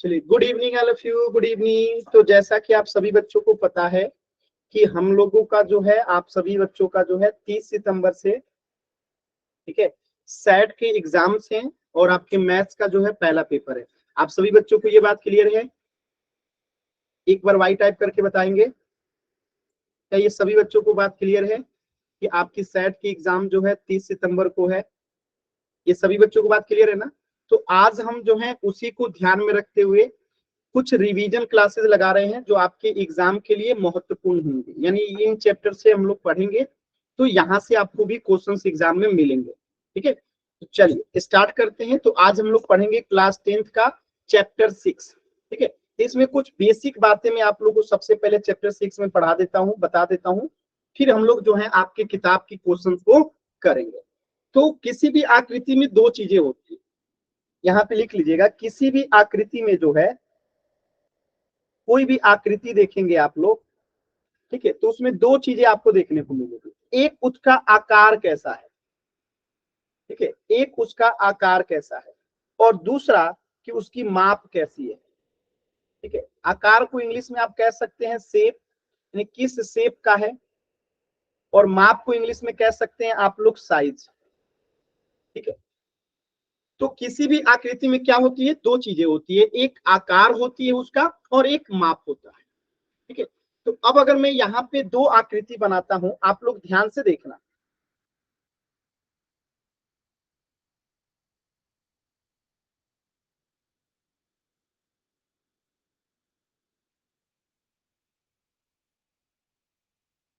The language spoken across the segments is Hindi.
चलिए, good evening all of you, good evening. तो जैसा कि आप सभी बच्चों को पता है कि हम लोगों का जो है, आप सभी बच्चों का जो है 30 सितंबर से, ठीक है, सेट के एग्जाम्स हैं और आपके मैथ्स का जो है पहला पेपर है। आप सभी बच्चों को ये बात क्लियर है? एक बार वाई टाइप करके बताएंगे। क्या ये सभी बच्चों को बात क्लियर है कि आपकी सेट की एग्जाम जो है 30 सितंबर को है? ये सभी बच्चों को बात क्लियर है ना? तो आज हम जो है उसी को ध्यान में रखते हुए कुछ रिवीजन क्लासेस लगा रहे हैं जो आपके एग्जाम के लिए महत्वपूर्ण होंगे। यानी इन चैप्टर से हम लोग पढ़ेंगे तो यहाँ से आपको भी क्वेश्चंस एग्जाम में मिलेंगे। ठीक है, तो चलिए स्टार्ट करते हैं। तो आज हम लोग पढ़ेंगे क्लास 10th का चैप्टर 6। ठीक है, इसमें कुछ बेसिक बातें मैं आप लोगों को सबसे पहले चैप्टर 6 में पढ़ा देता हूँ, बता देता हूँ, फिर हम लोग जो है आपके किताब की क्वेश्चन को करेंगे। तो किसी भी आकृति में दो चीजें होती है, यहाँ पे लिख लीजिएगा। किसी भी आकृति में जो है, कोई भी आकृति देखेंगे आप लोग, ठीक है, तो उसमें दो चीजें आपको देखने को मिलेगी। एक उसका आकार कैसा है, ठीक है, एक उसका आकार कैसा है, और दूसरा कि उसकी माप कैसी है। ठीक है, आकार को इंग्लिश में आप कह सकते हैं शेप, यानी किस शेप का है, और माप को इंग्लिश में कह सकते हैं आप लोग साइज। ठीक है, तो किसी भी आकृति में क्या होती है, दो चीजें होती है, एक आकार होती है उसका और एक माप होता है। ठीक है, तो अब अगर मैं यहाँ पे दो आकृति बनाता हूं, आप लोग ध्यान से देखना।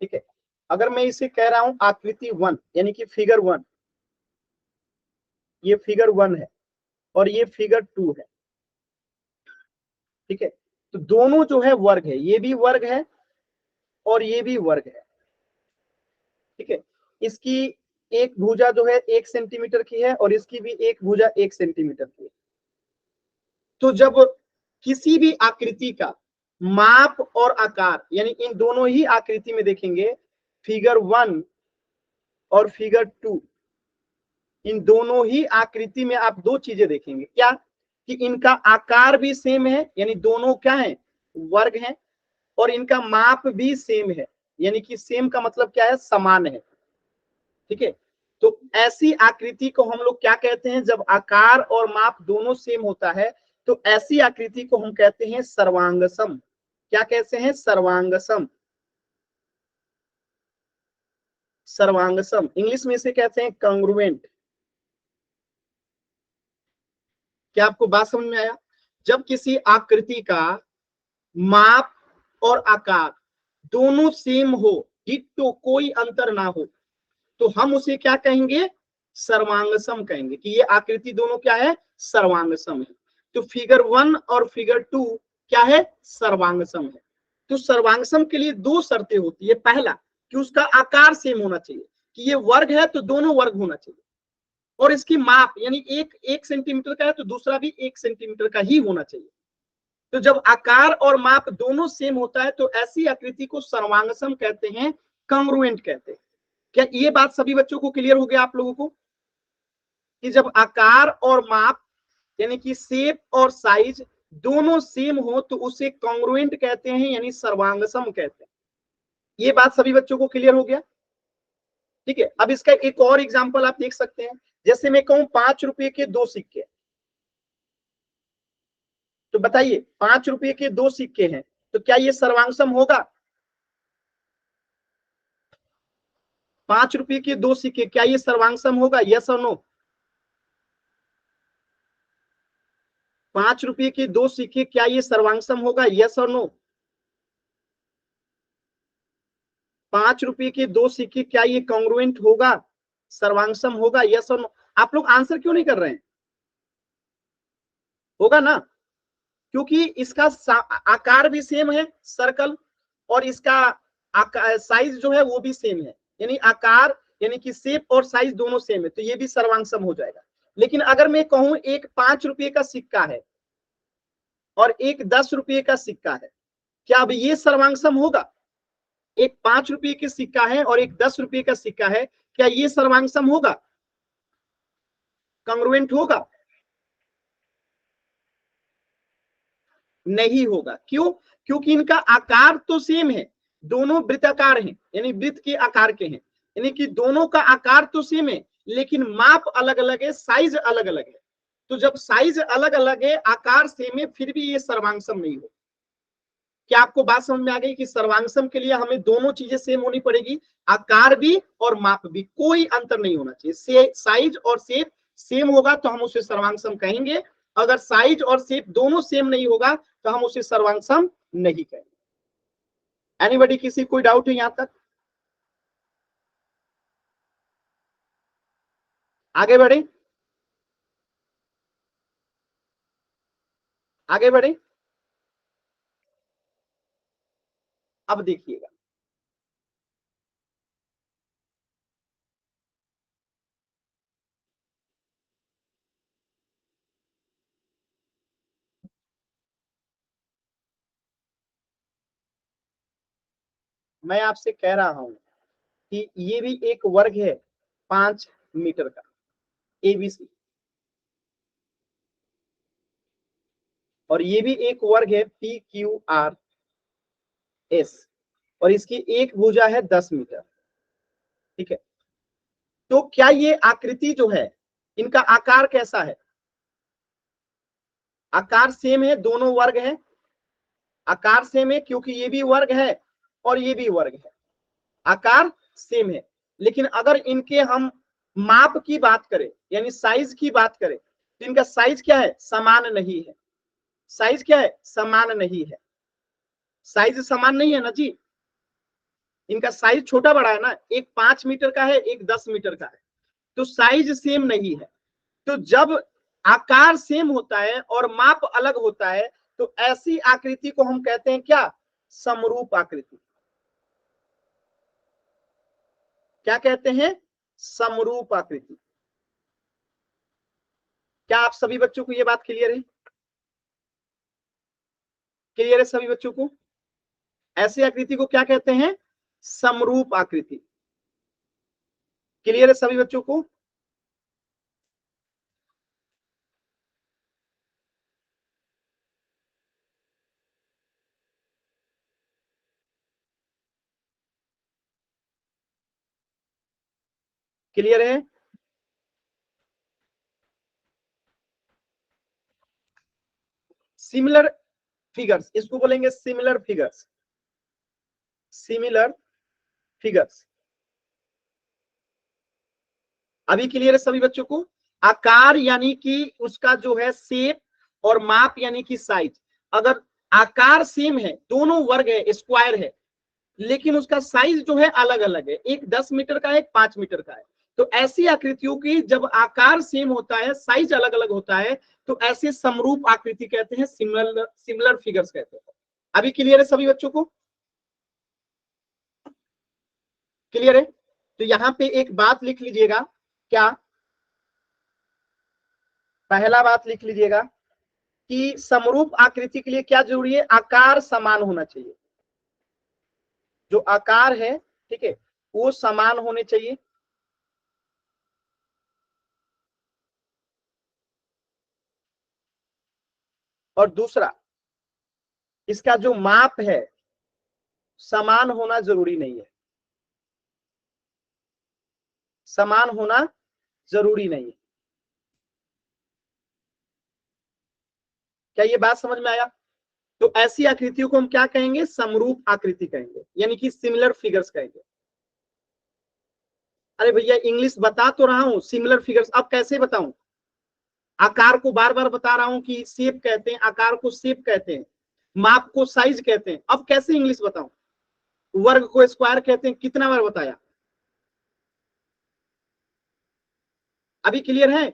ठीक है, अगर मैं इसे कह रहा हूं आकृति 1, यानी कि फिगर 1, ये फिगर 1 है और ये फिगर 2 है। ठीक है, तो दोनों जो है वर्ग है, ये भी वर्ग है और ये भी वर्ग है। ठीक है, इसकी एक भुजा जो है 1 सेंटीमीटर की है और इसकी भी एक भुजा 1 सेंटीमीटर की है। तो जब किसी भी आकृति का माप और आकार, यानी इन दोनों ही आकृति में देखेंगे, फिगर 1 और फिगर 2, इन दोनों ही आकृति में आप दो चीजें देखेंगे। क्या? कि इनका आकार भी सेम है, यानी दोनों क्या है, वर्ग हैं, और इनका माप भी सेम है, यानी कि सेम का मतलब क्या है, समान है। ठीक है, तो ऐसी आकृति को हम लोग क्या कहते हैं, जब आकार और माप दोनों सेम होता है तो ऐसी आकृति को हम कहते हैं सर्वांगसम। क्या कहते हैं? सर्वांगसम। सर्वांगसम इंग्लिश में इसे कहते हैं कंग्रुएंट। क्या आपको बात समझ में आया? जब किसी आकृति का माप और आकार दोनों सेम हो, डिट्टो, कोई अंतर ना हो, तो हम उसे क्या कहेंगे, सर्वांगसम कहेंगे कि ये आकृति दोनों क्या है, सर्वांगसम है। तो फिगर 1 और फिगर 2 क्या है, सर्वांगसम है। तो सर्वांगसम के लिए दो शर्तें होती है। पहला कि उसका आकार सेम होना चाहिए, कि ये वर्ग है तो दोनों वर्ग होना चाहिए, और इसकी माप यानी एक 1 सेंटीमीटर का है तो दूसरा भी 1 सेंटीमीटर का ही होना चाहिए। तो जब आकार और माप दोनों सेम होता है तो ऐसी आकृति को सर्वांगसम कहते हैं, कंग्रुएंट कहते हैं। क्या ये बात सभी बच्चों को क्लियर हो गया आप लोगों को, कि जब आकार और माप यानी कि शेप और साइज दोनों सेम हो तो उसे कॉन्ग्रुएंट कहते हैं, यानी सर्वांगसम कहते हैं। ये बात सभी बच्चों को क्लियर हो गया? ठीक है, अब इसका एक और एग्जांपल आप देख सकते हैं। जैसे मैं कहूं 5 रुपए के दो सिक्के, तो बताइए 5 रुपए के दो सिक्के हैं, तो क्या ये सर्वांगसम होगा? 5 रुपए के दो सिक्के, क्या ये सर्वांगसम होगा? यस और नो? 5 रुपए के दो सिक्के, क्या ये सर्वांगसम होगा? यस और नो? 5 रुपए के दो सिक्के, क्या ये कॉन्ग्रुएंट होगा, सर्वांगसम होगा? यस और नो? आप लोग आंसर क्यों नहीं कर रहे हैं? होगा ना, क्योंकि इसका आकार भी सेम है, सर्कल, और इसका साइज जो है वो भी सेम है, यानी आकार यानी कि शेप और साइज दोनों सेम है, तो ये भी सर्वांगसम हो जाएगा। लेकिन अगर मैं कहूं एक 5 रुपए का सिक्का है और एक 10 रुपए का सिक्का है, क्या अब ये सर्वांगसम होगा? एक 5 रुपए के सिक्का है और एक 10 रुपए का सिक्का है, क्या ये सर्वांगसम होगा, कॉन्ग्रुएंट होगा? नहीं होगा। क्यों? क्योंकि इनका आकार तो सेम है, दोनों वृत्ताकार हैं, यानी वृत्त के आकार के हैं, यानी कि दोनों का आकार तो सेम है, लेकिन माप अलग अलग है, साइज अलग अलग है। तो जब साइज अलग अलग है, आकार सेम है, फिर भी ये सर्वांगसम नहीं हो। क्या आपको बात समझ में आ गई कि सर्वांगसम के लिए हमें दोनों चीजें सेम होनी पड़ेगी, आकार भी और माप भी, कोई अंतर नहीं होना चाहिए। साइज और शेप सेम होगा तो हम उसे सर्वांगसम कहेंगे, अगर साइज और शेप दोनों सेम नहीं होगा तो हम उसे सर्वांगसम नहीं कहेंगे। एनीबॉडी, किसी कोई डाउट है यहां तक? आगे बढ़े, आगे बढ़े। अब देखिएगा, मैं आपसे कह रहा हूं कि ये भी एक वर्ग है 5 मीटर का, एबीसी, और ये भी एक वर्ग है PQRS, और इसकी एक भुजा है 10 मीटर। ठीक है, तो क्या ये आकृति जो है, इनका आकार कैसा है? आकार सेम है, दोनों वर्ग है, आकार सेम है क्योंकि ये भी वर्ग है और ये भी वर्ग है, आकार सेम है। लेकिन अगर इनके हम माप की बात करें, यानी साइज की बात करें, तो इनका साइज क्या है? समान नहीं है। साइज क्या है? समान नहीं है। साइज समान नहीं है ना जी, इनका साइज छोटा बड़ा है ना, एक 5 मीटर का है, एक 10 मीटर का है, तो साइज सेम नहीं है। तो जब आकार सेम होता है और माप अलग होता है, तो ऐसी आकृति को हम कहते हैं क्या? समरूप आकृति। क्या कहते हैं? समरूप आकृति। क्या आप सभी बच्चों को यह बात क्लियर है? क्लियर है सभी बच्चों को? ऐसी आकृति को क्या कहते हैं? समरूप आकृति। क्लियर है सभी बच्चों को? क्लियर है? सिमिलर फिगर्स, इसको बोलेंगे सिमिलर फिगर्स। सिमिलर फिगर्स अभी क्लियर है सभी बच्चों को? आकार यानी कि उसका जो है शेप, और माप यानी कि साइज। अगर आकार सेम है, दोनों वर्ग है, स्क्वायर है, लेकिन उसका साइज जो है अलग अलग है, एक 10 मीटर का है, एक 5 मीटर का है, तो ऐसी आकृतियों की जब आकार सेम होता है, साइज अलग अलग होता है, तो ऐसे समरूप आकृति कहते हैं, सिमिलर सिमिलर फिगर्स कहते हैं। अभी क्लियर है सभी बच्चों को? क्लियर है? तो यहाँ पे एक बात लिख लीजिएगा, क्या? पहला बात लिख लीजिएगा कि समरूप आकृति के लिए क्या जरूरी है? आकार समान होना चाहिए। जो आकार है, ठीक है, वो समान होने चाहिए। और दूसरा, इसका जो माप है समान होना जरूरी नहीं है। समान होना जरूरी नहीं है। क्या ये बात समझ में आया? तो ऐसी आकृतियों को हम क्या कहेंगे? समरूप आकृति कहेंगे, यानी कि सिमिलर फिगर्स कहेंगे। अरे भैया, इंग्लिश बता तो रहा हूं, सिमिलर फिगर्स अब कैसे बताऊं? आकार को बार बार बता रहा हूं कि शेप कहते हैं, आकार को शेप कहते हैं, माप को साइज कहते हैं, अब कैसे इंग्लिश बताऊं? वर्ग को स्क्वायर कहते हैं, कितना बार बताया? अभी क्लियर है?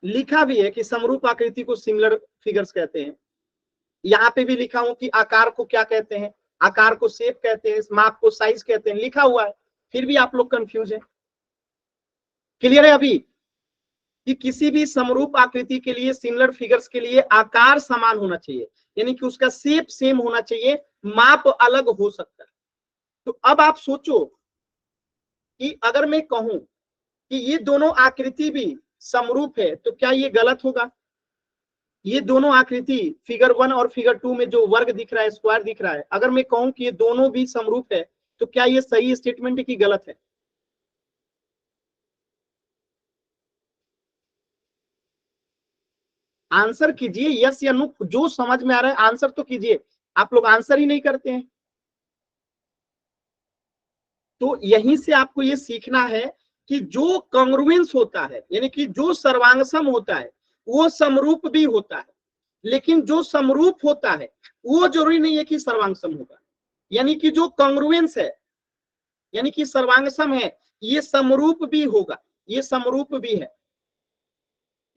लिखा भी है कि समरूप आकृति को सिमिलर फिगर्स कहते हैं। यहाँ पे भी लिखा हूं कि आकार को क्या कहते हैं, आकार को शेप कहते हैं, माप को साइज कहते हैं, लिखा हुआ है, फिर भी आप लोग कंफ्यूज है। क्लियर है अभी कि किसी भी समरूप आकृति के लिए, सिमिलर फिगर्स के लिए आकार समान होना चाहिए, यानी कि उसका शेप सेम होना चाहिए, माप अलग हो सकता है। तो अब आप सोचो कि अगर मैं कहूं कि ये दोनों आकृति भी समरूप है, तो क्या ये गलत होगा? ये दोनों आकृति फिगर 1 और फिगर 2 में जो वर्ग दिख रहा है, स्क्वायर दिख रहा है, अगर मैं कहूं कि ये दोनों भी समरूप है तो क्या ये सही स्टेटमेंट है कि गलत है? आंसर कीजिए, यस या नो, जो समझ में आ रहा है आंसर तो कीजिए। आप लोग आंसर ही नहीं करते हैं। तो यहीं से आपको ये सीखना है कि जो कॉन्ग्रुएंस होता है, यानी कि जो सर्वांगसम होता है, वो समरूप भी होता है। लेकिन जो समरूप होता है वो जरूरी नहीं है कि सर्वांगसम होगा। यानी कि जो कॉन्ग्रुएंस है, यानी कि सर्वांगसम है, ये समरूप भी होगा, ये समरूप भी है,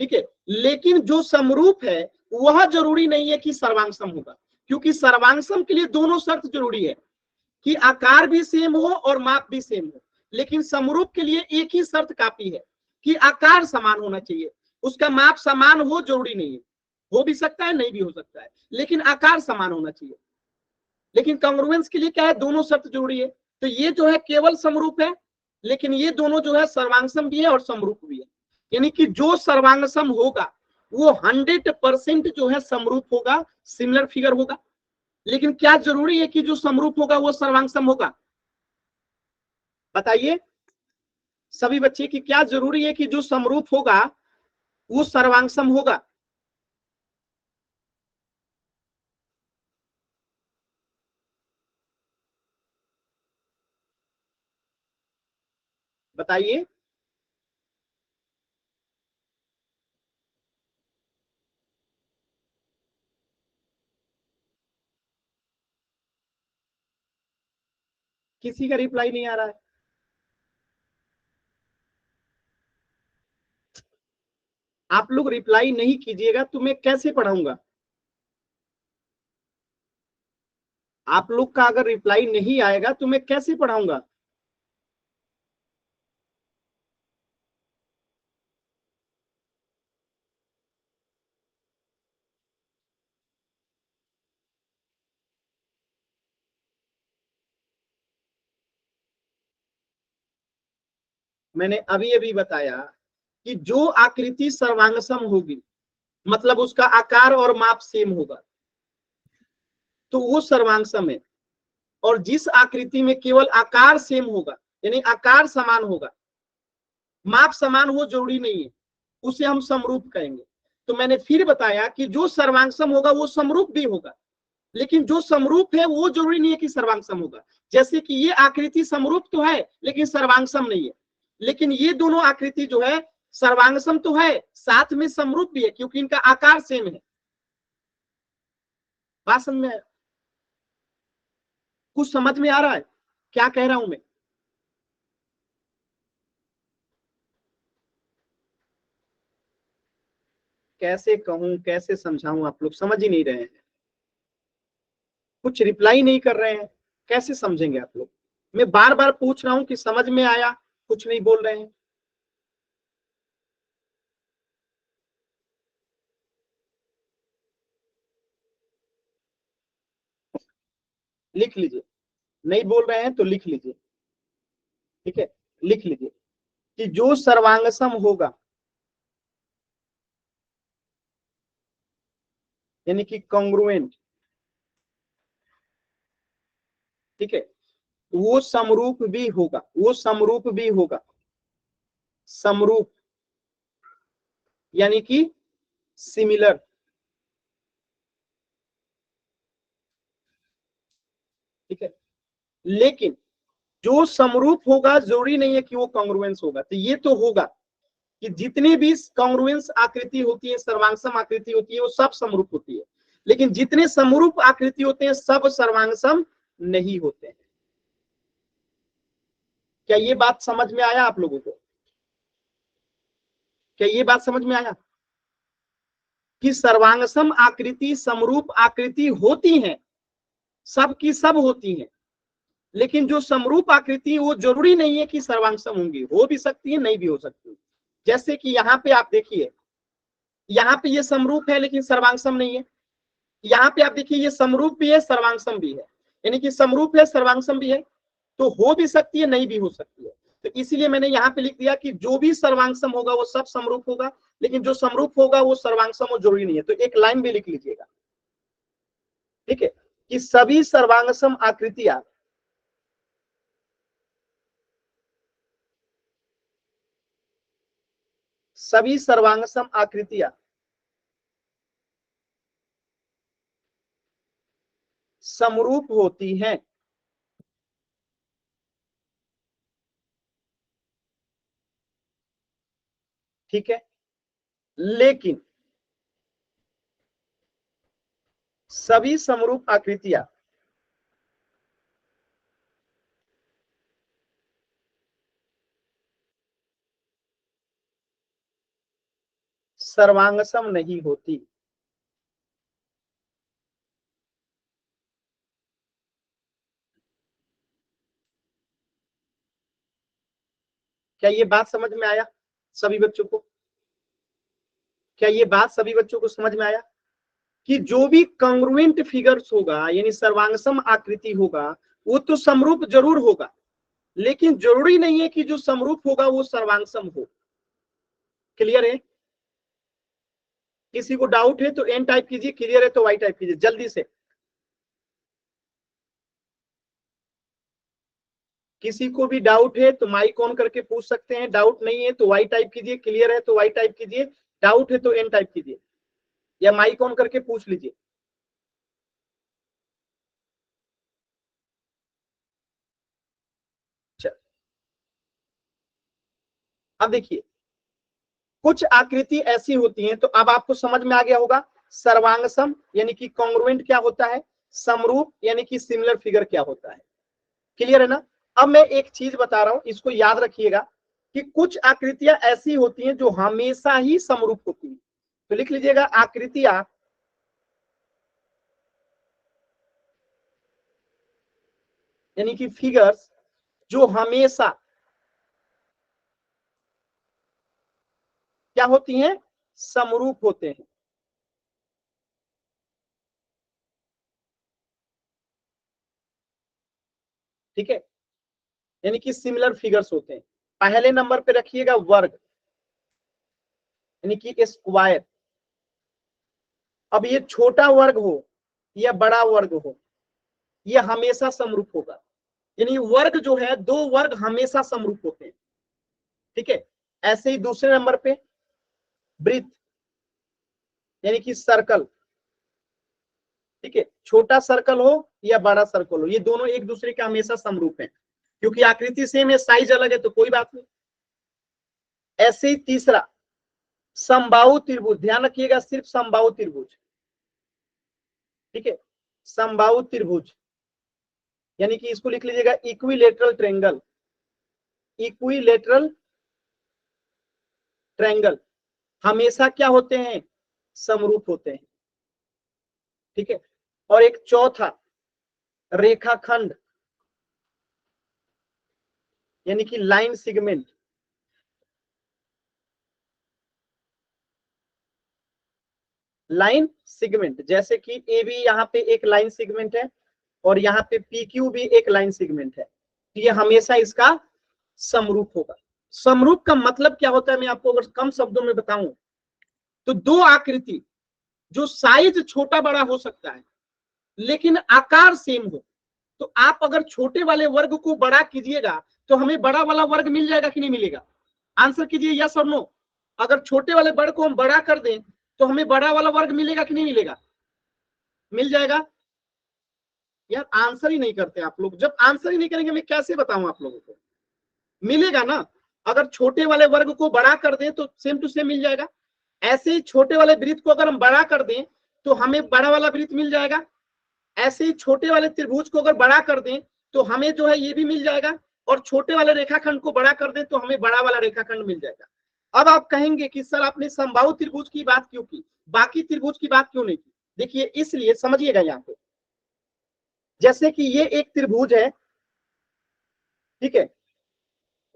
ठीक है। लेकिन जो समरूप है वह जरूरी नहीं है कि सर्वांगसम होगा, क्योंकि सर्वांगसम के लिए दोनों शर्त जरूरी है कि आकार भी सेम हो और माप भी सेम हो। लेकिन समरूप के लिए एक ही शर्त काफी है कि आकार समान होना चाहिए, उसका माप समान हो जरूरी नहीं है, हो भी सकता है नहीं भी हो सकता है, लेकिन आकार समान होना चाहिए। लेकिन कॉन्ग्रुएंस के लिए क्या है, दोनों शर्त जरूरी है। तो ये जो है केवल समरूप है, लेकिन ये दोनों जो है सर्वांगसम भी है और समरूप भी है। यानी कि जो सर्वांगसम होगा वो 100% जो है समरूप होगा, सिमिलर फिगर होगा। लेकिन क्या जरूरी है कि जो समरूप होगा वो सर्वांगसम होगा? बताइए सभी बच्चे कि क्या जरूरी है कि जो समरूप होगा वो सर्वांगसम होगा? बताइए। किसी का रिप्लाई नहीं आ रहा है। आप लोग रिप्लाई नहीं कीजिएगा तो मैं कैसे पढ़ाऊंगा? आप लोग का अगर रिप्लाई नहीं आएगा तो मैं कैसे पढ़ाऊंगा? मैंने अभी अभी बताया कि जो आकृति सर्वांगसम होगी, मतलब उसका आकार और माप सेम होगा, तो वो सर्वांगसम है। और जिस आकृति में केवल आकार सेम होगा, यानी आकार समान होगा, माप समान हो जरूरी नहीं है, उसे हम समरूप कहेंगे। तो मैंने फिर बताया कि जो सर्वांगसम होगा वो समरूप भी होगा, लेकिन जो समरूप है वो जरूरी नहीं है कि सर्वांगसम होगा। जैसे कि ये आकृति समरूप तो है लेकिन सर्वांगसम नहीं है, लेकिन ये दोनों आकृति जो है सर्वांगसम तो है, साथ में समरूप भी है, क्योंकि इनका आकार सेम है। बात समझ में, कुछ समझ में आ रहा है क्या कह रहा हूं मैं? कैसे कहूं, कैसे समझाऊं, आप लोग समझ ही नहीं रहे हैं, कुछ रिप्लाई नहीं कर रहे हैं, कैसे समझेंगे आप लोग? मैं बार बार पूछ रहा हूं कि समझ में आया, कुछ नहीं बोल रहे हैं। लिख लीजिए, नहीं बोल रहे हैं तो लिख लीजिए, ठीक है, लिख लीजिए कि जो सर्वांगसम होगा, यानी कि कॉन्ग्रुएंट, ठीक है, वो समरूप भी होगा, वो समरूप भी होगा। समरूप यानी कि सिमिलर, ठीक है। लेकिन जो समरूप होगा जरूरी नहीं है कि वो कॉन्ग्रुएंस होगा। तो ये तो होगा कि जितनी भी कॉन्ग्रुएंस आकृति होती है, सर्वांगसम आकृति होती है, वो सब समरूप होती है। लेकिन जितने समरूप आकृति होते हैं सब सर्वांगसम नहीं होते हैं। क्या ये बात समझ में आया आप लोगों को? क्या ये बात समझ में आया कि सर्वांगसम आकृति समरूप आकृति होती हैं, सब की सब होती हैं, लेकिन जो समरूप आकृति वो जरूरी नहीं है कि सर्वांगसम होंगी, हो भी सकती है नहीं भी हो सकती। जैसे कि यहाँ पे आप देखिए, यहाँ पे ये समरूप है लेकिन सर्वांगसम नहीं है। यहाँ पे आप देखिए ये समरूप भी है सर्वांगसम भी है, यानी कि समरूप है सर्वांगसम भी है, तो हो भी सकती है नहीं भी हो सकती है। तो इसीलिए मैंने यहाँ पे लिख दिया कि जो भी सर्वांग सम होगा वो सब समरूप होगा, लेकिन जो समरूप होगा वो सर्वांग सम हो जरूरी नहीं है। तो एक लाइन भी लिख लीजिएगा, ठीक है, कि सभी सर्वांग सम आकृतियां सभी सर्वांग सम आकृतियां समरूप होती हैं। ठीक है, लेकिन सभी समरूप आकृतियां सर्वांगसम नहीं होती। क्या ये बात समझ में आया सभी बच्चों को? क्या ये बात सभी बच्चों को समझ में आया कि जो भी कंग्रुएंट फिगर्स होगा यानी सर्वांगसम आकृति होगा वो तो समरूप जरूर होगा, लेकिन जरूरी नहीं है कि जो समरूप होगा वो सर्वांगसम हो। क्लियर है? किसी को डाउट है तो एन टाइप कीजिए, क्लियर है तो वाई टाइप कीजिए जल्दी से। किसी को भी डाउट है तो माइक ऑन करके पूछ सकते हैं, डाउट नहीं है तो वाई टाइप कीजिए, क्लियर है तो वाई टाइप कीजिए, डाउट है तो एन टाइप कीजिए या माइक ऑन करके पूछ लीजिए। चल, अब देखिए कुछ आकृति ऐसी होती हैं, तो अब आपको समझ में आ गया होगा सर्वांगसम यानी कि कॉन्ग्रुएंट क्या होता है, समरूप यानी कि सिमिलर फिगर क्या होता है। क्लियर है ना? अब मैं एक चीज बता रहा हूं, इसको याद रखिएगा कि कुछ आकृतियां ऐसी होती हैं जो हमेशा ही समरूप होती हैं। तो लिख लीजिएगा आकृतियां यानी कि फिगर्स जो हमेशा क्या होती हैं, समरूप होते हैं। ठीक है, यानी कि सिमिलर फिगर्स होते हैं। पहले नंबर पे रखिएगा वर्ग यानी कि स्क्वायर। अब ये छोटा वर्ग हो या बड़ा वर्ग हो ये हमेशा समरूप होगा, यानी वर्ग जो है दो वर्ग हमेशा समरूप होते हैं। ठीक है, ऐसे ही दूसरे नंबर पे वृत्त यानी कि सर्कल। ठीक है, छोटा सर्कल हो या बड़ा सर्कल हो ये दोनों एक दूसरे के हमेशा समरूप हैं, क्योंकि आकृति सेम है साइज अलग है तो कोई बात नहीं। ऐसे ही तीसरा समबाहु त्रिभुज, ध्यान रखिएगा सिर्फ समबाहु त्रिभुज। ठीक है, समबाहु त्रिभुज यानी कि इसको लिख लीजिएगा इक्विलेटरल ट्रायंगल। इक्विलेटरल ट्रायंगल हमेशा क्या होते हैं, समरूप होते हैं। ठीक है, और एक चौथा रेखाखंड यानी कि लाइन सिगमेंट। लाइन सिगमेंट जैसे कि ए बी यहाँ पे एक लाइन सिगमेंट है और यहाँ पे पी क्यू भी एक लाइन सिगमेंट है, तो ये हमेशा इसका समरूप होगा। समरूप का मतलब क्या होता है मैं आपको अगर कम शब्दों में बताऊं तो दो आकृति जो साइज छोटा बड़ा हो सकता है लेकिन आकार सेम हो, तो आप अगर छोटे वाले वर्ग को बड़ा कीजिएगा तो हमें बड़ा वाला वर्ग मिल जाएगा कि नहीं मिलेगा? आंसर कीजिए यस और नो। अगर छोटे वाले वर्ग को हम बड़ा कर दें तो हमें बड़ा वाला वर्ग मिलेगा कि नहीं मिलेगा? मिल जाएगा। यार आंसर ही नहीं करते आप लोग, जब आंसर ही नहीं करेंगे मैं कैसे बताऊं आप लोगों को? मिलेगा ना, अगर छोटे वाले वर्ग को बड़ा कर दें तो सेम टू सेम मिल जाएगा। ऐसे ही छोटे वाले वृत्त को अगर हम बड़ा कर दें तो हमें बड़ा वाला वृत्त मिल जाएगा। ऐसे ही छोटे वाले त्रिभुज को अगर बड़ा कर दें तो हमें जो है ये भी मिल जाएगा, और छोटे वाले रेखाखंड को बड़ा कर दें तो हमें बड़ा वाला रेखाखंड मिल जाएगा। अब आप कहेंगे कि सर आपने समबाहु त्रिभुज की बात क्यों की, बाकी त्रिभुज की बात क्यों नहीं की? देखिए इसलिए समझिएगा यहाँ पे, जैसे कि ये एक त्रिभुज है, ठीक है,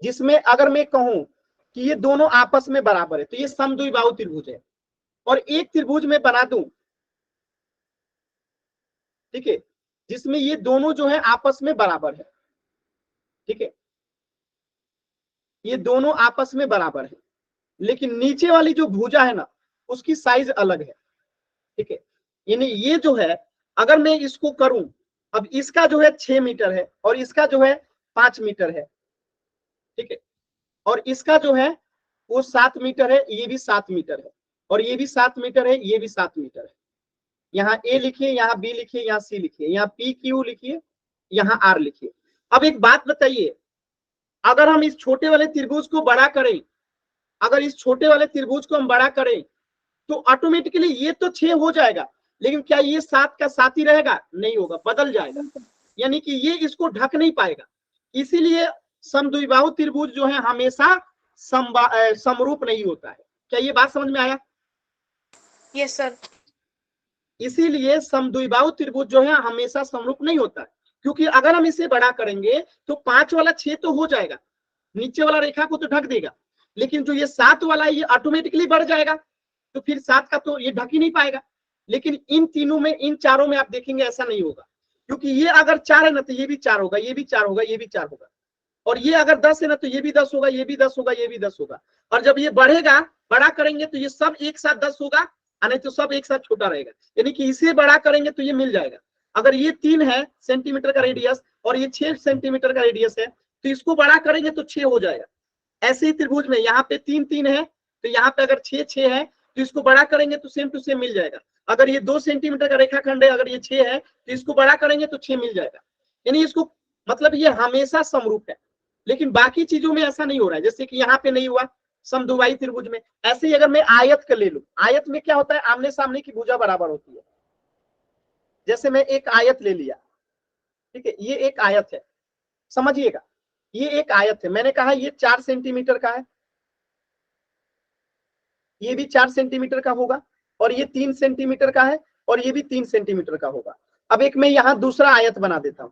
जिसमें अगर मैं कहूं कि ये दोनों आपस में बराबर है तो ये समद्विबाहु त्रिभुज है, और एक त्रिभुज में बना दूं, ठीक है, जिसमें ये दोनों जो है आपस में बराबर है। ठीक है, ये दोनों आपस में बराबर है, लेकिन नीचे वाली जो भुजा है ना उसकी साइज अलग है, ठीक है। यानी ये जो है अगर मैं इसको करूं, अब इसका जो है 6 मीटर है और इसका जो है 5 मीटर है, ठीक है, और इसका जो है वो 7 मीटर है, ये भी 7 मीटर है, और ये भी 7 मीटर है, ये भी 7 मीटर है। यहाँ ए लिखिए, यहाँ बी लिखिए, यहाँ सी लिखिए, यहाँ पी क्यू लिखिए, यहाँ आर लिखिए। अब एक बात बताइए, अगर हम इस छोटे वाले त्रिभुज को बड़ा करें, अगर इस छोटे वाले त्रिभुज को हम बड़ा करें तो ऑटोमेटिकली ये तो 6 हो जाएगा, लेकिन क्या ये 7 का 7 ही रहेगा? नहीं होगा, बदल जाएगा, यानी कि ये इसको ढक नहीं पाएगा। इसीलिए समद्विबाहु त्रिभुज जो है हमेशा समरूप नहीं होता है। क्या ये बात समझ में आया? Yes sir. इसीलिए समद्विबाहु त्रिभुज जो है हमेशा समरूप नहीं होता है, क्योंकि अगर हम इसे बड़ा करेंगे तो 5 वाला 6 तो हो जाएगा, नीचे वाला रेखा को तो ढक देगा, लेकिन जो ये 7 वाला है ये ऑटोमेटिकली बढ़ जाएगा, तो फिर 7 का तो ये ढक ही नहीं पाएगा। लेकिन इन तीनों में, इन चारों में आप देखेंगे ऐसा नहीं होगा, क्योंकि ये अगर 4 है ना तो ये भी 4 होगा, ये भी 4 होगा, ये भी 4 होगा, और ये अगर 10 है ना तो ये भी 10 होगा, ये भी 10 होगा, ये भी 10 होगा। और जब ये बढ़ेगा, बड़ा करेंगे तो ये सब एक साथ 10 होगा, नहीं तो सब एक साथ छोटा रहेगा, यानी कि इसे बड़ा करेंगे तो ये मिल जाएगा। अगर ये 3 है सेंटीमीटर का रेडियस और ये 6 सेंटीमीटर का रेडियस है, तो इसको बड़ा करेंगे तो 6 हो जाएगा। ऐसे ही त्रिभुज में यहाँ पे 3 3 है, तो यहाँ पे अगर 6 6 है तो इसको बड़ा करेंगे तो सेम टू सेम मिल जाएगा। अगर ये 2 सेंटीमीटर का रेखाखंड है, अगर ये 6 है तो इसको बड़ा करेंगे तो 6 मिल जाएगा। यानी इसको मतलब ये हमेशा समरूप है, लेकिन बाकी चीजों में ऐसा नहीं हो रहा है, जैसे कि यहाँ पे नहीं हुआ समद्विबाहु त्रिभुज में। ऐसे ही अगर मैं आयत का ले लूं, आयत में क्या होता है, आमने सामने की भुजा बराबर होती है। जैसे मैं एक आयत ले लिया, ठीक है, ये एक आयत है, समझिएगा, ये एक आयत है, मैंने कहा ये 4 सेंटीमीटर का है, ये भी 4 सेंटीमीटर का होगा, और ये 3 सेंटीमीटर का है, और ये भी 3 सेंटीमीटर का होगा। अब एक मैं यहां दूसरा आयत बना देता हूं,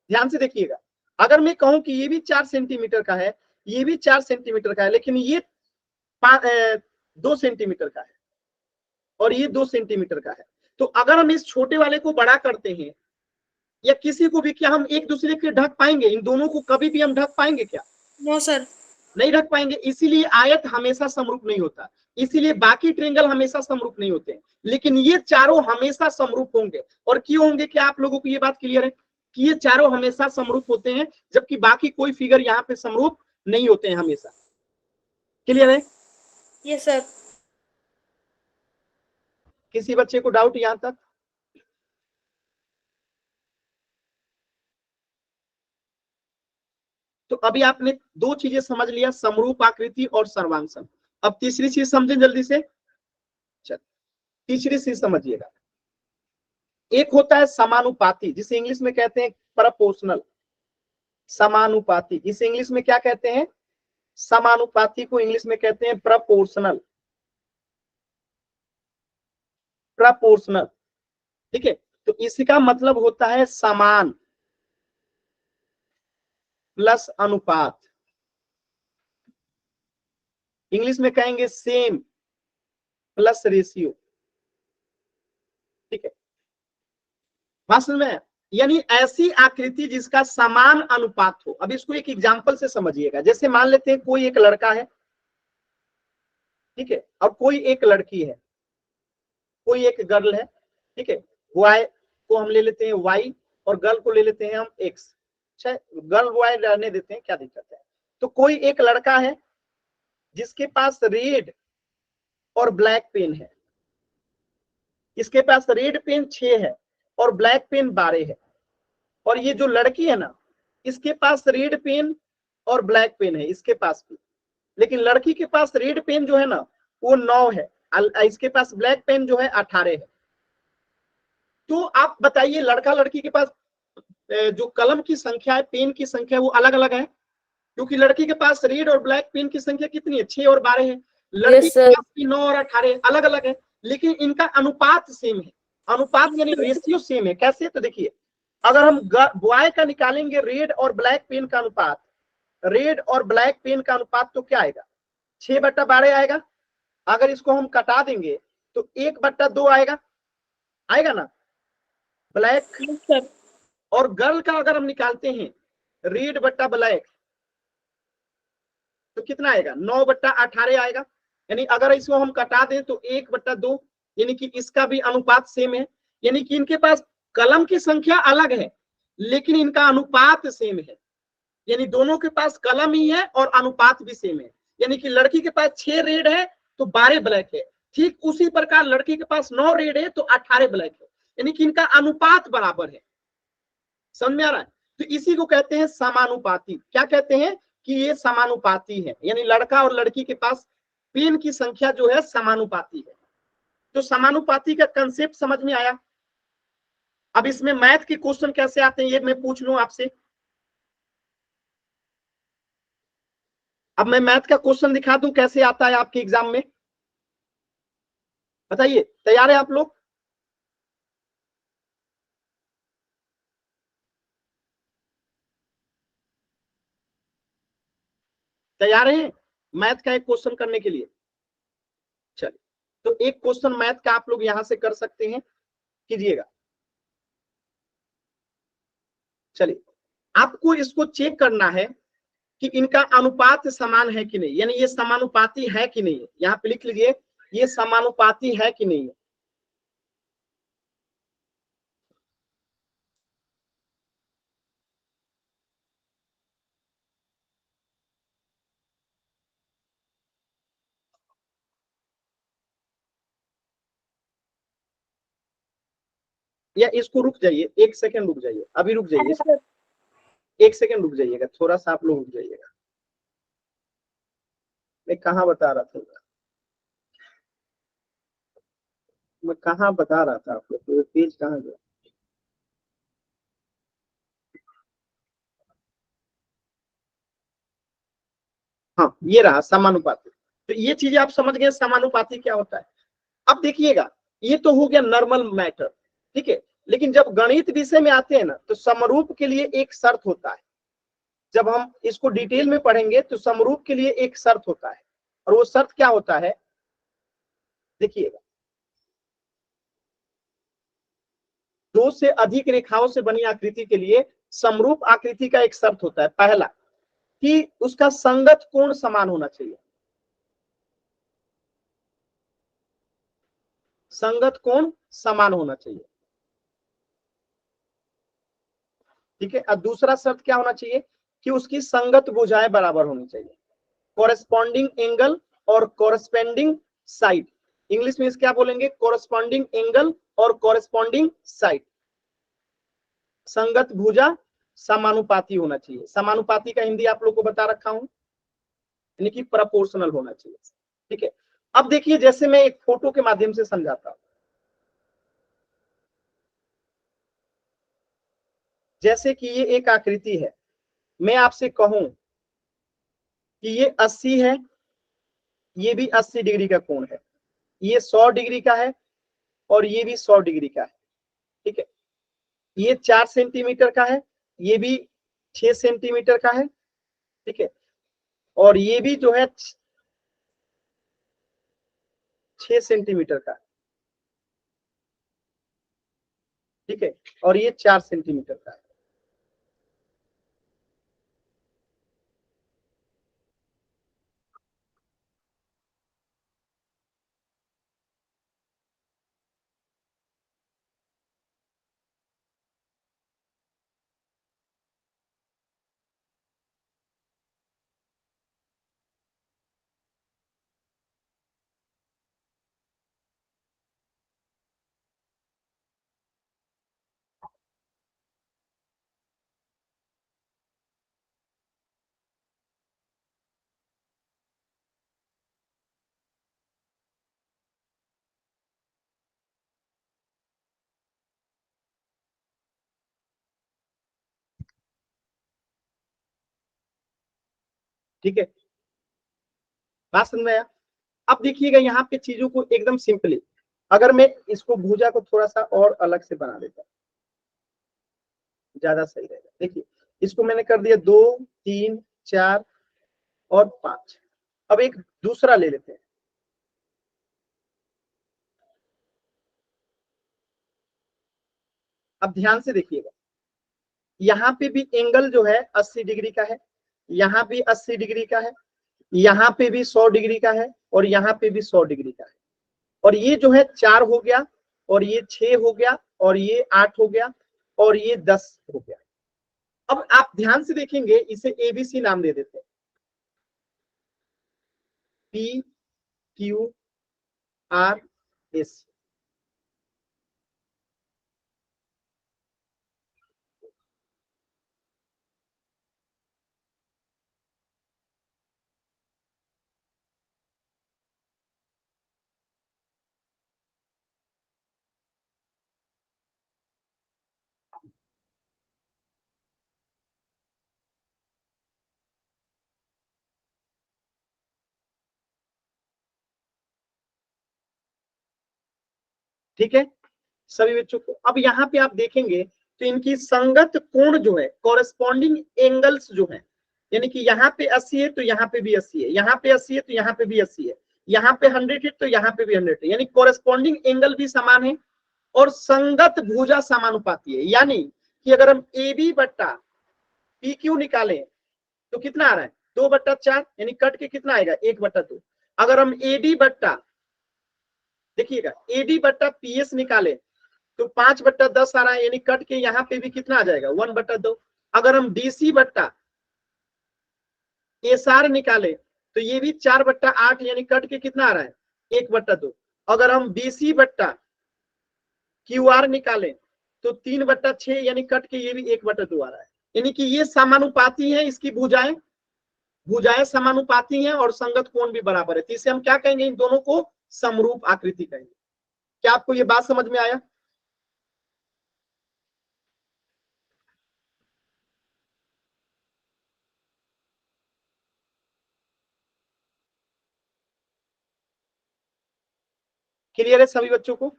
ध्यान से देखिएगा। अगर मैं कहूं कि ये भी 4 सेंटीमीटर का है, ये भी 4 सेंटीमीटर का है, लेकिन ये 2 सेंटीमीटर का है और ये 2 सेंटीमीटर का है, तो अगर हम इस छोटे वाले को बड़ा करते हैं या किसी को भी, क्या हम एक दूसरे के ढक पाएंगे? इन दोनों को कभी भी हम ढक पाएंगे क्या? No sir. नहीं ढक पाएंगे। इसीलिए आयत हमेशा समरूप नहीं होता, इसीलिए बाकी ट्रेंगल हमेशा समरूप नहीं होते, लेकिन ये चारों हमेशा समरूप होंगे। और क्यों होंगे? क्या आप लोगों को ये बात क्लियर है कि ये चारों हमेशा समरूप होते हैं, जबकि बाकी कोई फिगर यहाँ पे समरूप नहीं होते हैं हमेशा? क्लियर है? Yes sir. किसी बच्चे को डाउट यहां तक? तो अभी आपने 2 चीजें समझ लिया, समरूप आकृति और सर्वांग। अब तीसरी चीज समझें जल्दी से। चल, तीसरी चीज समझिएगा। एक होता है समानुपाती, जिसे इंग्लिश में कहते हैं प्रपोर्शनल। समानुपाती, इसे इंग्लिश में क्या कहते हैं? समानुपाती को इंग्लिश में कहते हैं प्रपोर्शनल। प्रपोर्शनल, ठीक है। तो इसका मतलब होता है समान प्लस अनुपात, इंग्लिश में कहेंगे सेम प्लस रेशियो, ठीक है। बात समझ में? यानी ऐसी आकृति जिसका समान अनुपात हो। अब इसको एक एग्जांपल से समझिएगा। जैसे मान लेते हैं कोई एक लड़का है, ठीक है, और कोई एक लड़की है, कोई एक गर्ल है, ठीक है। बॉय को हम ले लेते हैं वाई और गर्ल को ले लेते हैं हम एक्स। अच्छा, गर्ल बॉय रहने देते हैं, क्या दिक्कत है। तो कोई एक लड़का है जिसके पास रेड और ब्लैक पेन है, इसके पास रेड पेन 6 है और ब्लैक पेन 12 है। और ये जो लड़की है ना, इसके पास रेड पेन और ब्लैक पेन है, इसके पास भी, लेकिन लड़की के पास रेड पेन जो है ना वो 9 है, इसके पास ब्लैक पेन जो है 18 है। तो आप बताइए, लड़का लड़की के पास जो कलम की संख्या है, पेन की संख्या, वो अलग अलग है, क्योंकि लड़की के पास रेड और ब्लैक पेन की संख्या कितनी है? 6 और 12 है। लड़की के पास भी 9 और 18 अलग अलग है, लेकिन इनका अनुपात सेम है। अनुपात यानी रेशियो सेम है। कैसे? तो देखिए, अगर हम बॉय का निकालेंगे रेड और ब्लैक पेन का अनुपात, रेड और ब्लैक पेन का अनुपात तो क्या आएगा? 6/12 आएगा। अगर इसको हम कटा देंगे तो 1/2 आएगा, आएगा ना? ब्लैक और गर्ल का अगर हम निकालते हैं रेड बट्टा ब्लैक, तो कितना आएगा 9/18 आएगा। यानी अगर इसको हम कटा दें तो 1/2, यानी कि इसका भी अनुपात सेम है। यानी कि इनके पास कलम की संख्या अलग है लेकिन इनका अनुपात सेम है। यानी दोनों के पास कलम ही है और अनुपात भी सेम है। यानी कि लड़की के पास 6 रेड है तो 12 ब्लैक है। ठीक उसी प्रकार लड़की के पास 9 रेड है तो 18 ब्लैक है। यानी कि इनका अनुपात बराबर है। समझ में आ रहा है? तो इसी को कहते हैं समानुपाती। क्या कहते हैं कि ये समानुपाती है, यानी लड़का और लड़की के पास पेन की संख्या जो है समानुपाती है। तो समानुपाती का कंसेप्ट समझ में आया। अब इसमें मैथ के क्वेश्चन कैसे आते हैं ये मैं पूछ लूं आपसे। अब मैं मैथ का क्वेश्चन दिखा दूं कैसे आता है आपके एग्जाम में। बताइए, तैयार है आप लोग? तैयार हैं मैथ का एक क्वेश्चन करने के लिए? चलिए, तो एक क्वेश्चन मैथ का आप लोग यहां से कर सकते हैं, कीजिएगा। चलिए, आपको इसको चेक करना है कि इनका अनुपात समान है कि नहीं, यानी ये समानुपाती है कि नहीं है। यहाँ पे लिख लीजिए ये समानुपाती है कि नहीं है। या इसको रुक जाइए, 1 सेकंड रुक जाइए, अभी रुक जाइए, 1 सेकंड रुक जाइएगा, थोड़ा सा आप लोग रुक जाइएगा। मैं कहाँ बता रहा था, मैं कहाँ बता रहा था आप लोग, तो पेज कहाँ गया? हाँ, ये रहा समानुपाती। तो ये चीजें आप समझ गए समानुपाती क्या होता है। अब देखिएगा, ये तो हो गया नॉर्मल मैटर, ठीक है। लेकिन जब गणित विषय में आते हैं ना तो समरूप के लिए एक शर्त होता है। जब हम इसको डिटेल में पढ़ेंगे तो समरूप के लिए एक शर्त होता है, और वो शर्त क्या होता है देखिएगा। दो से अधिक रेखाओं से बनी आकृति के लिए समरूप आकृति का एक शर्त होता है। पहला कि उसका संगत कोण समान होना चाहिए। संगत कोण समान होना चाहिए, ठीक है। और दूसरा शर्त क्या होना चाहिए कि उसकी संगत भुजाएं बराबर होनी चाहिए। कोरेस्पॉन्डिंग एंगल और कोरेस्पॉन्डिंग साइड, इंग्लिश में क्या बोलेंगे, कोरेस्पॉन्डिंग एंगल और कोरेस्पॉन्डिंग साइड। संगत भुजा समानुपाती होना चाहिए। समानुपाती का हिंदी आप लोग को बता रखा हूं, यानी कि प्रोपोर्शनल होना चाहिए, ठीक है। अब देखिए, जैसे मैं एक फोटो के माध्यम से समझाता हूं। जैसे कि ये एक आकृति है, मैं आपसे कहूं कि ये 80 है, ये भी 80 डिग्री का कोण है, ये 100 डिग्री का है और ये भी 100 डिग्री का है, ठीक है। ये 4 सेंटीमीटर का है, ये भी 6 सेंटीमीटर का है, ठीक है। और ये भी जो है 6 सेंटीमीटर का, ठीक है। और ये 4 सेंटीमीटर का है। ठीक है, बात समझ में आया। अब देखिएगा यहाँ पे चीजों को एकदम सिंपली, अगर मैं इसको भुजा को थोड़ा सा और अलग से बना देता ज्यादा सही रहेगा। देखिए, इसको मैंने कर दिया 2, 3, 4 और 5। अब एक दूसरा ले लेते हैं। अब ध्यान से देखिएगा, यहाँ पे भी एंगल जो है 80 डिग्री का है, यहाँ भी 80 डिग्री का है, यहाँ पे भी 100 डिग्री का है, और यहाँ पे भी 100 डिग्री का है। और ये जो है 4 हो गया, और ये 6 हो गया, और ये 8 हो गया, और ये 10 हो गया। अब आप ध्यान से देखेंगे, इसे एबीसी नाम दे देते हैं, पी क्यू आर एस। ठीक है सभी बच्चों को। अब यहाँ पे आप देखेंगे तो इनकी संगत कोण जो है, कॉरेस्पॉन्डिंग एंगल्स जो है, यानी कि यहाँ पे 80 है तो यहाँ पे भी 80 है, यहाँ पे 80 है तो यहाँ पे भी 80 है, यहाँ पे 100 है तो यहाँ पे भी 100 है, यानी कॉरेस्पॉन्डिंग एंगल भी समान है और संगत भुजा समानुपाती है। यानी कि अगर हम ए बी बट्टा पी क्यू निकालें तो कितना आ रहा है 2/4, यानी कट के कितना आएगा 1/2। अगर हम एडी बट्टा, देखिएगा एडी बट्टा पीएस निकाले तो 5/10 आ रहा है, यानी कट के यहाँ पे भी कितना आ जाएगा 1/2। अगर हम डीसी बट्टा एसआर निकाले तो ये भी 4/8, यानी कट के कितना आ रहा है 1/2। अगर हम बीसी बट्टा क्यूआर निकाले तो 3/6, यानी कट के ये भी 1/2 आ रहा है। यानी कि ये समानुपाती है, इसकी भुजाएं भुजाएं समानुपाती हैं और संगत कोण भी बराबर है, तो इसे हम क्या कहेंगे, इन दोनों को समरूप आकृति कहेंगे। क्या आपको ये बात समझ में आया? क्लियर है सभी बच्चों को?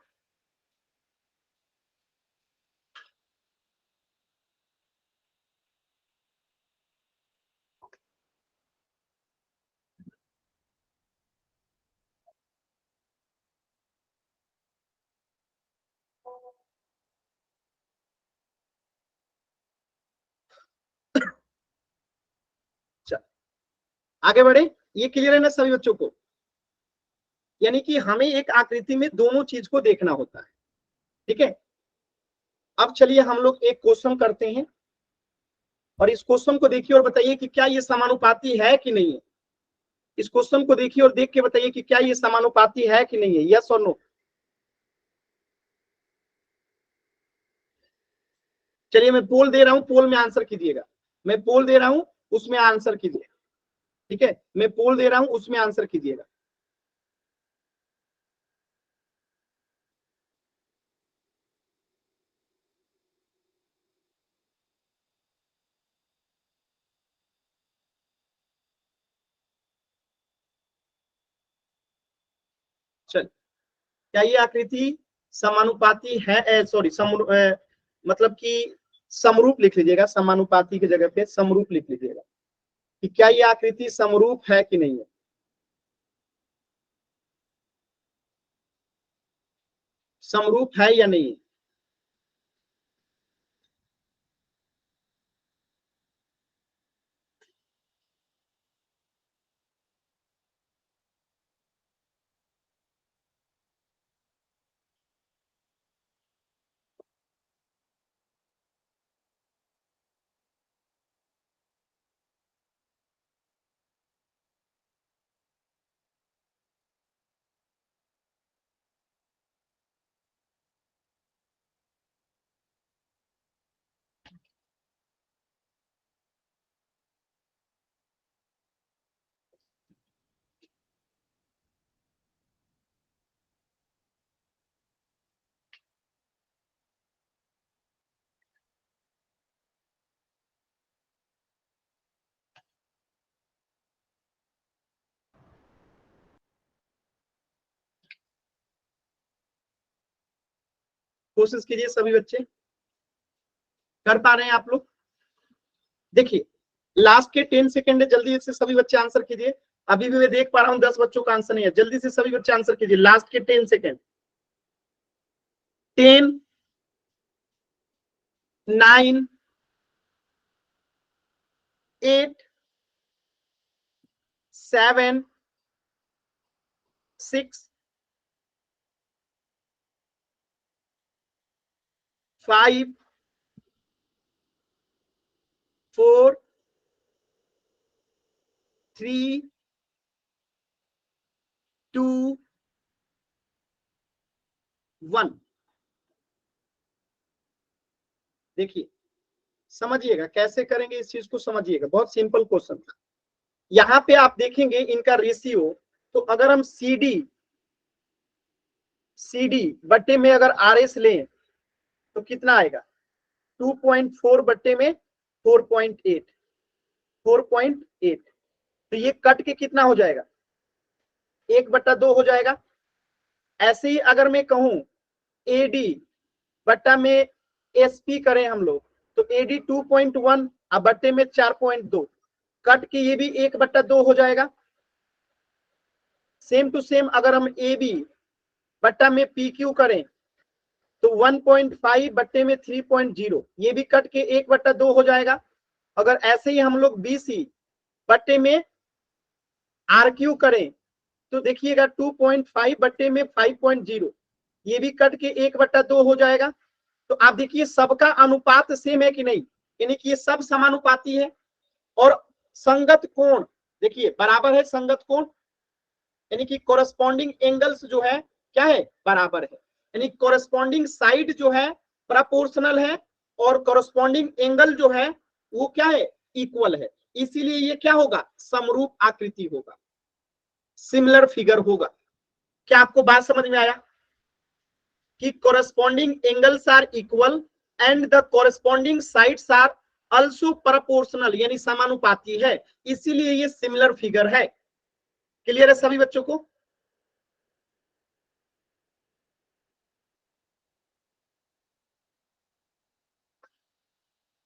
आगे बढ़े, ये क्लियर है ना सभी बच्चों को? यानी कि हमें एक आकृति में दोनों चीज को देखना होता है। ठीक है, अब चलिए हम लोग एक क्वेश्चन करते हैं, और इस क्वेश्चन को देखिए और बताइए कि क्या ये समानुपाती है कि नहीं है। इस क्वेश्चन को देखिए और देख के बताइए कि क्या ये समानुपाती है कि नहीं है, यस और नो। चलिए मैं पोल दे रहा हूं, पोल में आंसर कीजिएगा। मैं पोल दे रहा हूं, उसमें आंसर कीजिए। ठीक है, मैं पोल दे रहा हूं, उसमें आंसर कीजिएगा। चल, क्या ये आकृति समानुपाती है, सॉरी मतलब कि समरूप लिख लीजिएगा, समानुपाती की जगह पे समरूप लिख लीजिएगा कि क्या ये आकृति समरूप है कि नहीं है। समरूप है या नहीं है? कोशिश कीजिए सभी बच्चे, कर पा रहे हैं आप लोग? देखिए लास्ट के 10 सेकंड है, जल्दी से सभी बच्चे आंसर कीजिए। अभी भी मैं देख पा रहा हूँ 10 बच्चों का आंसर नहीं है, जल्दी से सभी बच्चे आंसर कीजिए, लास्ट के 10 सेकंड। 10, 9, 8 7 6 5 4 3 2 1। देखिए समझिएगा कैसे करेंगे इस चीज को, समझिएगा बहुत सिंपल क्वेश्चन। यहां पे आप देखेंगे इनका रेशियो, तो अगर हम CD बट्टे में अगर RS लें तो कितना आएगा, 2.4 बट्टे में 4.8 तो ये कट के कितना हो जाएगा, 1/2 हो जाएगा। ऐसे ही अगर मैं कहूं AD बट्टा में SP करें हम लोग, तो AD 2.1 अब बट्टे में 4.2 कट के ये भी 1/2 हो जाएगा। सेम टू सेम अगर हम AB बट्टा में PQ करें तो 1.5 बट्टे में 3.0 ये भी कट के 1/2 हो जाएगा। अगर ऐसे ही हम लोग BC बट्टे में RQ करें तो देखिएगा 2.5 बट्टे में 5.0 ये भी कट के 1/2 हो जाएगा। तो आप देखिए सबका अनुपात सेम है कि नहीं, यानी कि ये सब समानुपाती है। और संगत कोण देखिए बराबर है, संगत कोण यानी कि कोरस्पॉन्डिंग एंगल्स जो है क्या है, बराबर है, यानी कोरस्पॉन्डिंग साइड जो है प्रोपोर्शनल है और कोरस्पॉन्डिंग एंगल जो है वो क्या है, इक्वल है। इसीलिए ये क्या होगा, समरूप आकृति होगा, सिमिलर फिगर होगा। क्या आपको बात समझ में आया कि corresponding angles are equal and the corresponding sides are also proportional यानी समानुपाती है, इसीलिए ये सिमिलर फिगर है। क्लियर है सभी बच्चों को?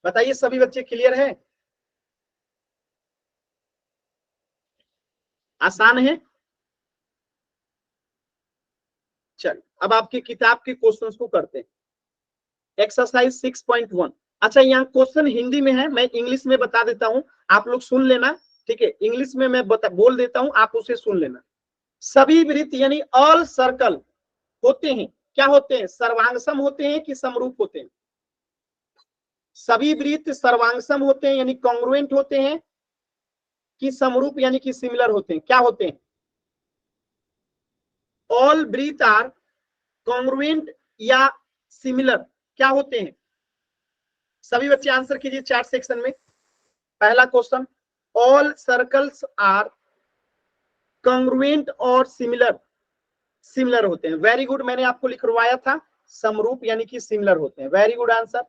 बताइए सभी बच्चे क्लियर है? आसान है? चल अब आपकी किताब के क्वेश्चंस को करते हैं। एक्सरसाइज 6.1। अच्छा यहाँ क्वेश्चन हिंदी में है, मैं इंग्लिश में बता देता हूं, आप लोग सुन लेना, ठीक है? इंग्लिश में मैं बोल देता हूं, आप उसे सुन लेना। सभी वृत्त यानी ऑल सर्कल होते हैं, क्या होते हैं, सर्वांगसम होते हैं कि समरूप होते हैं? सभी वृत्त सर्वांगसम होते हैं यानी कॉन्ग्रुएंट होते हैं कि समरूप यानी कि सिमिलर होते हैं? क्या होते हैं? ऑल वृत्त आर कॉन्ग्रुएंट या सिमिलर, क्या होते हैं? सभी बच्चे आंसर कीजिए चैट सेक्शन में। पहला question, all circles are congruent और सिमिलर, सिमिलर होते हैं। वेरी गुड, मैंने आपको लिखवाया था समरूप यानी कि सिमिलर होते हैं। वेरी गुड आंसर,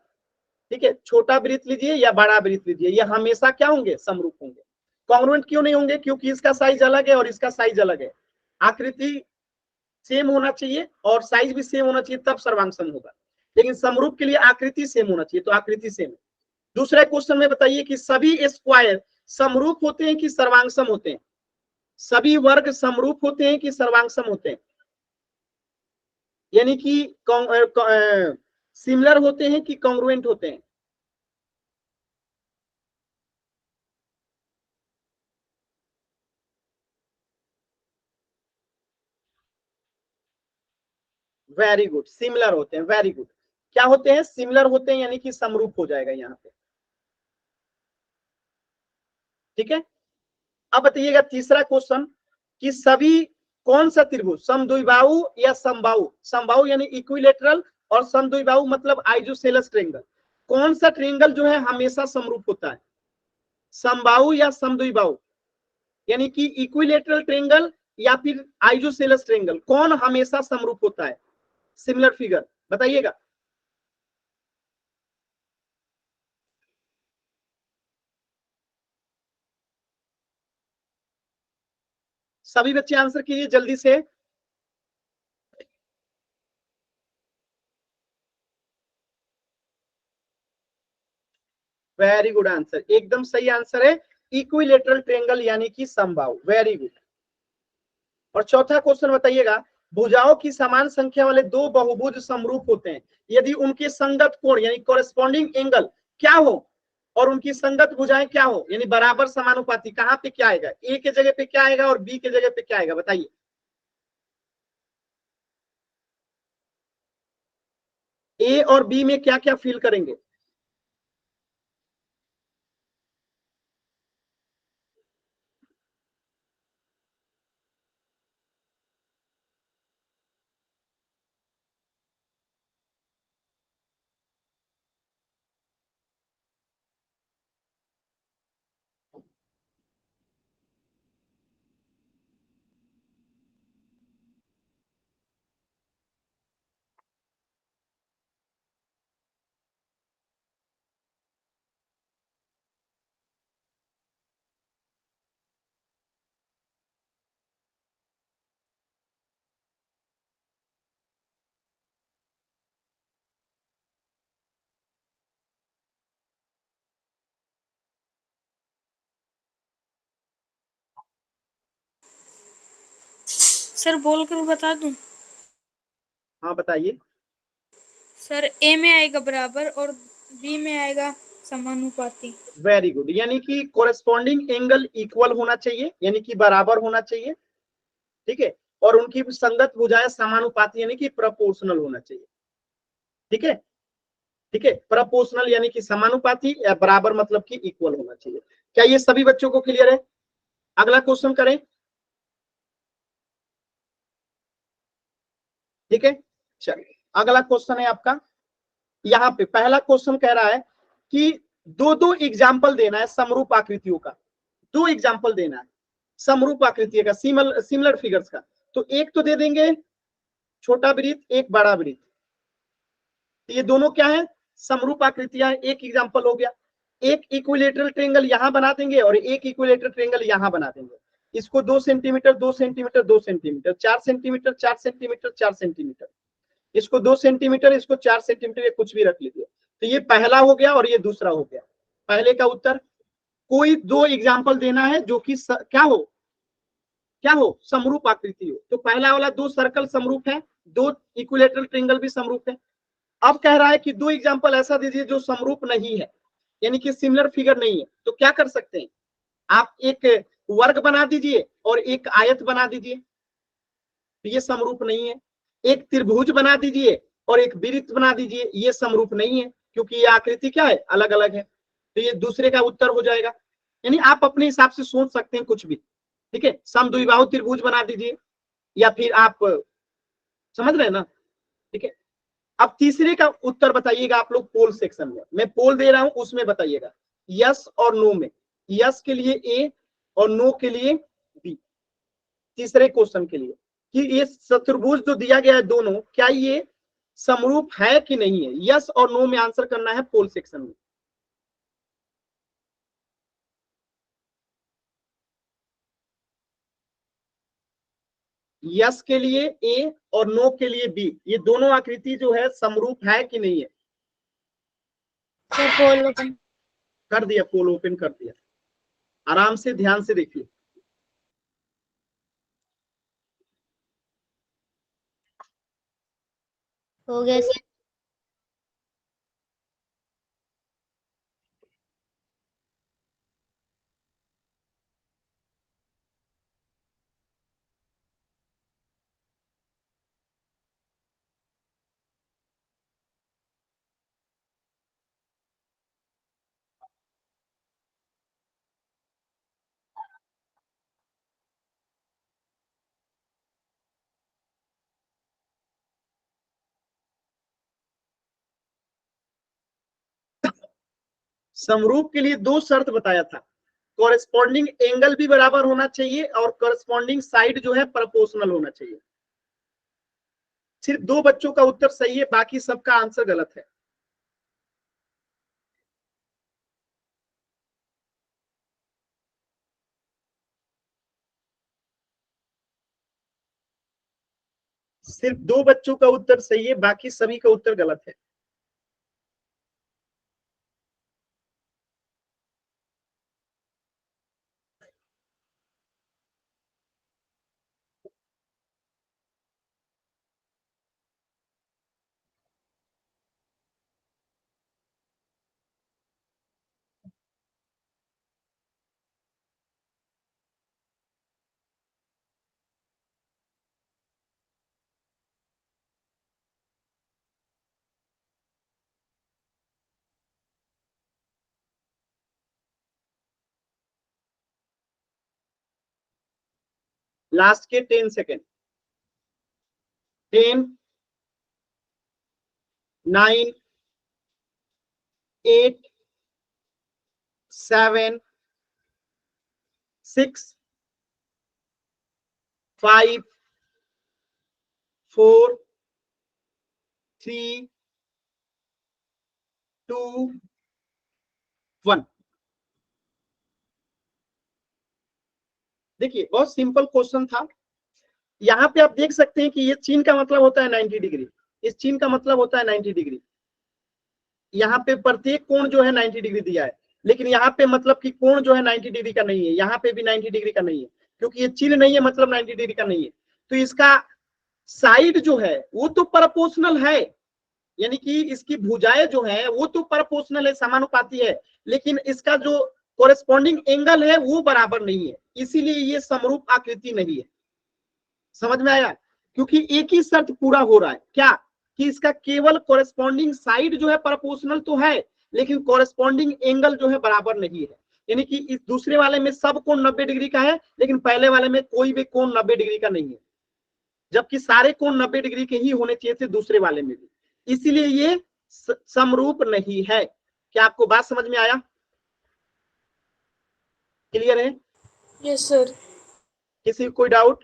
ठीक है? छोटा वृत्त लीजिए या बड़ा वृत्त लीजिए, ये हमेशा क्या होंगे, समरूप होंगे। कॉन्ग्रुएंट क्यों नहीं होंगे, क्योंकि इसका साइज अलग है और इसका साइज अलग है। आकृति सेम होना चाहिए और साइज भी सेम होना चाहिए, तब सर्वांगसम होगा। लेकिन समरूप के लिए आकृति सेम होना चाहिए, तो आकृति सेम है। दूसरे क्वेश्चन में बताइए कि सभी स्क्वायर समरूप होते हैं कि सर्वांगसम होते हैं? सभी वर्ग समरूप होते हैं कि सर्वांगसम होते हैं, यानी कि सिमिलर होते हैं कि कॉन्ग्रुएंट होते हैं? वेरी गुड, सिमिलर होते हैं। वेरी गुड, क्या होते हैं, सिमिलर होते हैं यानी कि समरूप हो जाएगा यहाँ पे, ठीक है? अब बताइएगा तीसरा क्वेश्चन कि सभी कौन सा त्रिभुज समद्विबाहु या समबाहु, समबाहु यानी इक्विलेटरल और समद्विबाहु मतलब आइसोसेलेस ट्रायंगल, कौन सा ट्रायंगल जो है हमेशा समरूप होता है, समबाहु या समद्विबाहु, यानी कि इक्विलेटरल ट्रायंगल या फिर आइसोसेलेस ट्रायंगल, कौन हमेशा समरूप होता है, सिमिलर फिगर? बताइएगा। सभी बच्चे आंसर कीजिए जल्दी से। वेरी गुड आंसर, एकदम सही आंसर है, इक्विलेटरल ट्रायंगल यानी कि समबाहु। Very good. और चौथा क्वेश्चन बताइएगा, भुजाओं की समान संख्या वाले दो बहुभुज समरूप होते हैं यदि उनके संगत कोण यानी कोरेस्पॉन्डिंग एंगल क्या हो, और उनकी संगत भुजाएं क्या हो, यानी बराबर समानुपाती, कहां पे क्या आएगा, ए के जगह पे क्या आएगा और बी के जगह पे क्या आएगा, बताइए। ए और बी में क्या क्या फील करेंगे। सर बोल कर बता दूं। हाँ बताइए। सर ए में आएगा बराबर और बी में आएगा समानुपाती। वेरी गुड, यानी कि कोरेस्पॉन्डिंग एंगल इक्वल होना चाहिए, यानी कि बराबर होना चाहिए, ठीक है, और उनकी संगत भुजाएं समानुपाती यानी कि प्रपोर्शनल होना चाहिए, ठीक है, ठीक है, प्रपोर्शनल यानी कि समानुपाती या बराबर मतलब कि इक्वल होना चाहिए। क्या ये सभी बच्चों को क्लियर है। अगला क्वेश्चन करें, ठीक है, चलिए अगला क्वेश्चन है आपका, यहाँ पे पहला क्वेश्चन कह रहा है कि दो दो एग्जाम्पल देना है समरूप आकृतियों का, दो एग्जाम्पल देना है समरूप आकृति का, सिमिलर फिगर्स का। तो एक तो दे देंगे छोटा वृत्त, एक बड़ा वृत्त, ये दोनों क्या है, समरूप आकृतियां, एक एग्जाम्पल हो गया। एक इक्विलेटरल ट्रेंगल यहां बना देंगे और एक इक्विलेटरल ट्रेंगल यहां बना देंगे। इसको 2 centimetre 2 centimetre 2 centimetre, 4 centimetre 4 centimetre 4 centimetre, इसको 2 सेंटीमीटर, इसको 4 सेंटीमीटर, ये कुछ भी रख लीजिए। तो ये पहला हो गया और ये दूसरा हो गया। पहले का उत्तर, कोई दो एग्जाम्पल देना है जो कि क्या हो, क्या हो, समरूप आकृति हो। तो पहला वाला दो सर्कल समरूप है, दो इक्विलेटरल ट्रेंगल भी समरूप है। अब कह रहा है कि दो एग्जाम्पल ऐसा दीजिए जो समरूप नहीं है, यानी कि सिमिलर फिगर नहीं है। तो क्या कर सकते हैं, आप एक वर्ग बना दीजिए और एक आयत बना दीजिए, तो ये समरूप नहीं है। एक त्रिभुज बना दीजिए और एक वृत्त बना दीजिए, ये समरूप नहीं है क्योंकि ये आकृति क्या है, अलग अलग है। तो ये दूसरे का उत्तर हो जाएगा। यानी आप अपने हिसाब से सोच सकते हैं कुछ भी, ठीक है, समद्विबाहु त्रिभुज बना दीजिए या फिर आप समझ रहे हैं ना, ठीक है। अब तीसरे का उत्तर बताइएगा आप लोग पोल सेक्शन में, मैं पोल दे रहा हूं उसमें बताइएगा, यस और नो में, यस के लिए ए और नो के लिए बी। तीसरे क्वेश्चन के लिए कि ये चतुर्भुज जो दिया गया है दोनों, क्या ये समरूप है कि नहीं है, यस और नो में आंसर करना है पोल सेक्शन में। यस के लिए ए और नो के लिए बी, ये दोनों आकृति जो है समरूप है कि नहीं है। सर पोल ओपन। कर दिया, पोल ओपन कर दिया, आराम से ध्यान से देखिए। हो गया सर। समरूप के लिए दो शर्त बताया था, कॉरेस्पॉन्डिंग एंगल भी बराबर होना चाहिए और कॉरेस्पॉन्डिंग साइड जो है प्रोपोर्शनल होना चाहिए। सिर्फ दो बच्चों का उत्तर सही है, बाकी सबका आंसर गलत है। सिर्फ दो बच्चों का उत्तर सही है, बाकी सभी का उत्तर गलत है। लास्ट के 10 सेकेंड, 10, 9, 8, 7, 6, 5, 4, 3, 2, 1। देखिए बहुत सिंपल क्वेश्चन था। यहाँ पे आप देख सकते हैं कि ये चिन्ह का मतलब होता है 90 डिग्री, इस चिन्ह का मतलब होता है 90 डिग्री। यहाँ पे प्रत्येक कोण जो है 90 डिग्री दिया है, लेकिन यहाँ पे मतलब कि कोण जो है 90 डिग्री का नहीं है, यहाँ पे भी 90 डिग्री का नहीं है, क्योंकि ये चिन्ह नहीं है मतलब 90 डिग्री का नहीं है। तो इसका साइड जो है वो तो प्रोपोर्शनल है, यानी कि इसकी भुजाएं जो है वो तो प्रोपोर्शनल है, समानुपाती है, लेकिन इसका जो कोरेस्पॉन्डिंग एंगल है वो बराबर नहीं है, इसीलिए ये समरूप आकृति नहीं है। समझ में आया? क्योंकि एक ही शर्त पूरा हो रहा है, क्या कि इसका केवल कोरेस्पॉन्डिंग साइड जो है प्रोपोर्शनल तो है, लेकिन कोरेस्पॉन्डिंग एंगल जो है बराबर नहीं है। यानी कि इस दूसरे वाले में सब कोण 90 डिग्री का है, लेकिन पहले वाले में कोई भी कोण 90 डिग्री का नहीं है, जबकि सारे कोण 90 डिग्री के ही होने चाहिए थे दूसरे वाले में भी, इसीलिए ये समरूप नहीं है। क्या आपको बात समझ में आया? क्लियर है? Yes sir. किसी को कोई डाउट?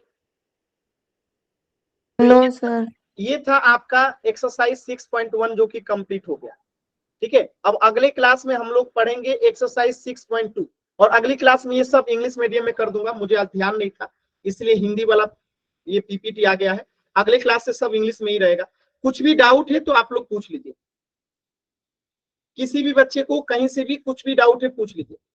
No sir. ये था आपका एक्सरसाइज 6.1 जो कि कंप्लीट हो गया। ठीक है, अब अगले क्लास में हम लोग पढ़ेंगे एक्सरसाइज 6.2, और अगली क्लास में ये सब इंग्लिश मीडियम में कर दूंगा, मुझे आज ध्यान नहीं था इसलिए हिंदी वाला ये पीपीटी आ गया है। अगले क्लास से सब इंग्लिश में ही रहेगा। कुछ भी डाउट है तो आप लोग पूछ लीजिए, किसी भी बच्चे को कहीं से भी कुछ भी डाउट है पूछ लीजिए।